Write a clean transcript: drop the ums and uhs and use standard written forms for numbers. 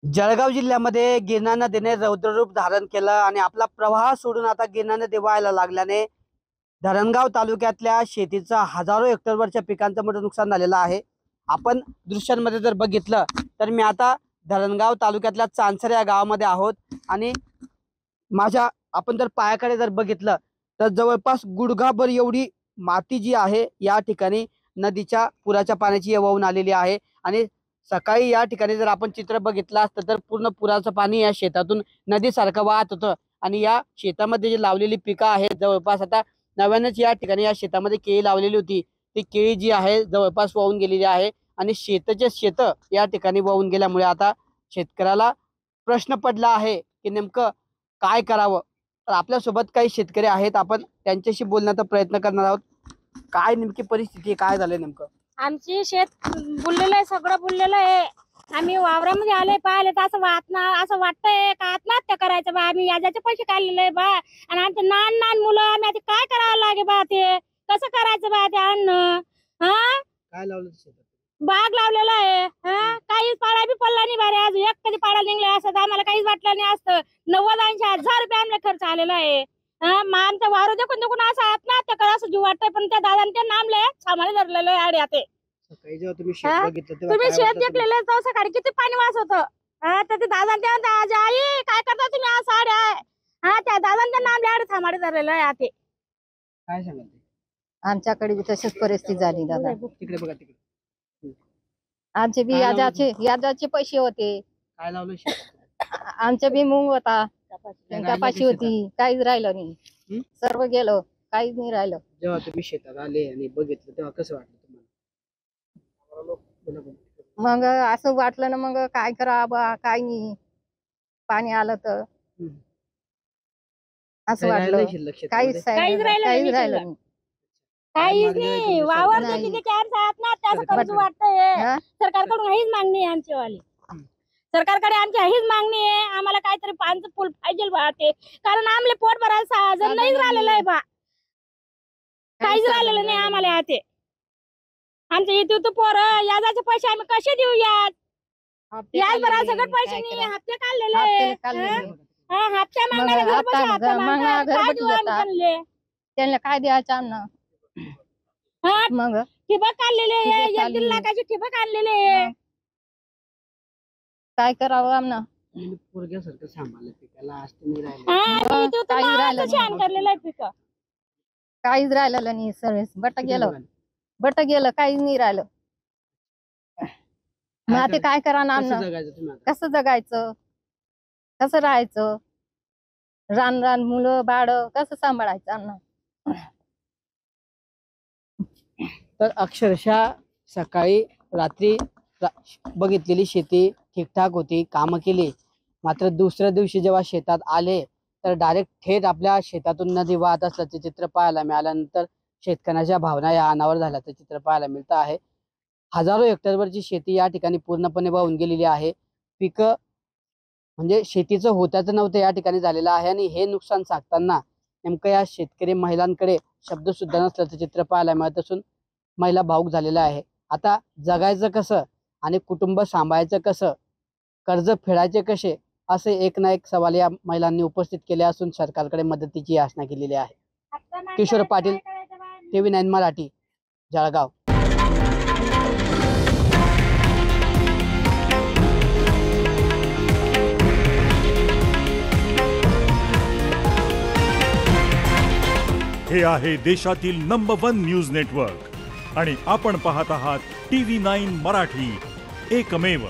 जळगाव जिल्ह्यामध्ये गिरणा नदीने रौद्ररूप धारण केलं आणि आपला प्रवाह सोडून आता गिरणा नदी वाहायला लागल्याने धरणगाव तालुक्यातल्या शेतीचं हजारो हेक्टरवरच्या पिकांचं मोठं नुकसान झालेलं आहे। आपण दृश्यांमध्ये जर बघितलं तर मी आता धरणगाव तालुक्यातल्या चांसर या गावामध्ये आहोत आणि माझ्या आपण जर पायाकडे जर बघितलं तर जवळपास गुडघाभर एवढी माती जी आहे या ठिकाणी नदीच्या पुराच्या पाण्याची वाहून आलेली आहे। आणि सकाळी या ठिकाणी जर आपण चित्र बघितलं असतं तर पूर्ण पुराचं पाणी या शेतातून नदीसारखं वाहत होतं आणि या शेतामध्ये जी लावलेली पिकं आहेत जवळपास आता नव्यानंच या ठिकाणी या शेतामध्ये केळी लावलेली होती ती केळी जी आहे जवळपास वाहून गेलेली आहे आणि शेताचे शेत या ठिकाणी वाहून गेल्यामुळे आता शेतकऱ्याला प्रश्न पडला आहे की नेमकं काय करावं। तर आपल्यासोबत काही शेतकरी आहेत, आपण त्यांच्याशी बोलण्याचा प्रयत्न करणार आहोत। काय नेमकी परिस्थिती काय झालंय नेमकं? आमची शेत बुललेलं आहे, सगळं बुललेलं आहे। आम्ही वावरामध्ये आले पाहिले तर असं वाटतंय का आत्महत्या करायचं बा। आम्ही याच्याचे पैसे काढलेले बा आणि आमचे लहान मुलं आम्ही आता काय करावं लागे बा, ते कसं करायचं बा ते अन्न। काय लावलं शेतात? बाग लावलेला आहे। काहीच पाडा बी पडला नाही बारे, आज एक कधी पाडा निघला असं आम्हाला काहीच वाटलं नाही असतं। 90-80 रुपये आम्हाला खर्च आलेला आहे। मग आमच्या वावर देखून असं आत्महत्या करा असं जीव वाटतंय, पण त्या दादांच्या नामले सामाने धरलेलं आहे आडे आता। सकाळी जेव्हा तुम्ही शेत बघितलं तेव्हा तुम्ही काय शेत वाटलं देखलेलं तर सकाळी किती पाणी वास होतं। तर ते दादांच्या आई काय करता तुम्ही आज साड्या त्या दादांच्या नामले आडे थांबाडे धरलेलं आहे आता। काय सांगाल ते? आमच्याकडे बी तशीच परिस्थिती झाली दादा। तिकडे बघा तिकडे आमचे बी काय लावलं? यादाचे पैसे होते, काय लावलं शेतात? आमचे बी मूग होता, राहिलं कपाशी का होती, काहीच राहिलं नाही। सर्व गेलं, काहीच नाही राहिलं। जेव्हा तुम्ही शेतात आले आणि बघितलं तेव्हा कसं वाटलं तुम्हाला? बोला बोला. मग असं वाटलं ना, मग काय करावं बा, काय नाही पाणी आलं तर हम्म. असं काही वाटलं। राहिलंय शिल्लक काहीच शेतामध्ये? राहिलं राहिलं नाही नाही। काहीच मागणी नाही नाही वावर नाही. देखील आत्महत्या असं सरकार- करायचं वाटतंय। हा? सरकारकडून हीच मागणी आहे आमची वाली। सरकारकडे आमची हीच मागणी आहे, आम्हाला काहीतरी पाण्याचं पूल पाहिजे बा ते, कारण आमले पोट भरायला साधन नाही राहिलेलं आहे बा, काहीच राहिलेलं नाही आम्हाला आता। आमच्या इथे पोरं याजाचे पैसे आम्ही कसे देऊ? याच भरायला सगळं पैसे नाही, हप्ते काढलेले हप्त्या मागायला घर बसल्या, हप्त्या मागायला काय देऊ आम्ही त्यांले? त्यांना काय द्यायचं अन्न? मग ठिबक काढलेले आहे, ठिबक 1-1.5 लाखाची ठिबक आणलेले आहे। काय करावं आम्हाला? म्हणजे पोरग्यासारखं सांभाळलं पिकाला आज तुम्ही राहिले आम्ही इथे काही तर राहिलं माणसं छान नाही. करलेलं आहे पिकं। काहीच राहिलेलं नाही, सर्व बट तिकडे गेलं, बघा ना. काहीच नाही राहिलं। मग आता काय करा ना कसं अन्न? जगायचं तुम्ही आता? कसं जगायचं, कसं राहायचं? रान मुलं बाळ कसं सांभाळायचं अन्न? तर अक्षरशः सकाळी रात्री बघितलेली शेती ठीकठाक होती, कामं केली, मात्र दुसऱ्या दिवशी जेव्हा शेतात आले तर डायरेक्ट थेट आपल्या शेतातून नदी वाहत असल्याचे चित्र पाहायला मिळाल्यानंतर शेतकऱ्याच्या भावना या अनावर झाल्याचं चित्र पाहायला मिळतं आहे। हजारो हेक्टरवरची शेती या ठिकाणी पूर्णपणे वाहून गेलेली आहे। पिकं म्हणजे शेतीचं होत्याचं नव्हतं या ठिकाणी झालेलं आहे आणि हे नुकसान साधताना नेमकं या शेतकरी महिलांकडे शब्द सुद्धा नसल्याचं चित्र पाहायला मिळत असून महिला भावूक झालेल्या आहे। आता जगायचं कसं आणि कुटुंब सांभाळायचं कसं, कर्ज फेडायचे कसे, असे एक ना एक सवाल या महिलांनी उपस्थित केले असून सरकारकडे मदतीची याचना केलेली आहे। किशोर पाटील, TV9 मराठी, जळगाव। हे आहे देशातील नंबर 1 न्यूज नेटवर्क आणि आपण पाहत आहात TV9 मराठी, एकमेव।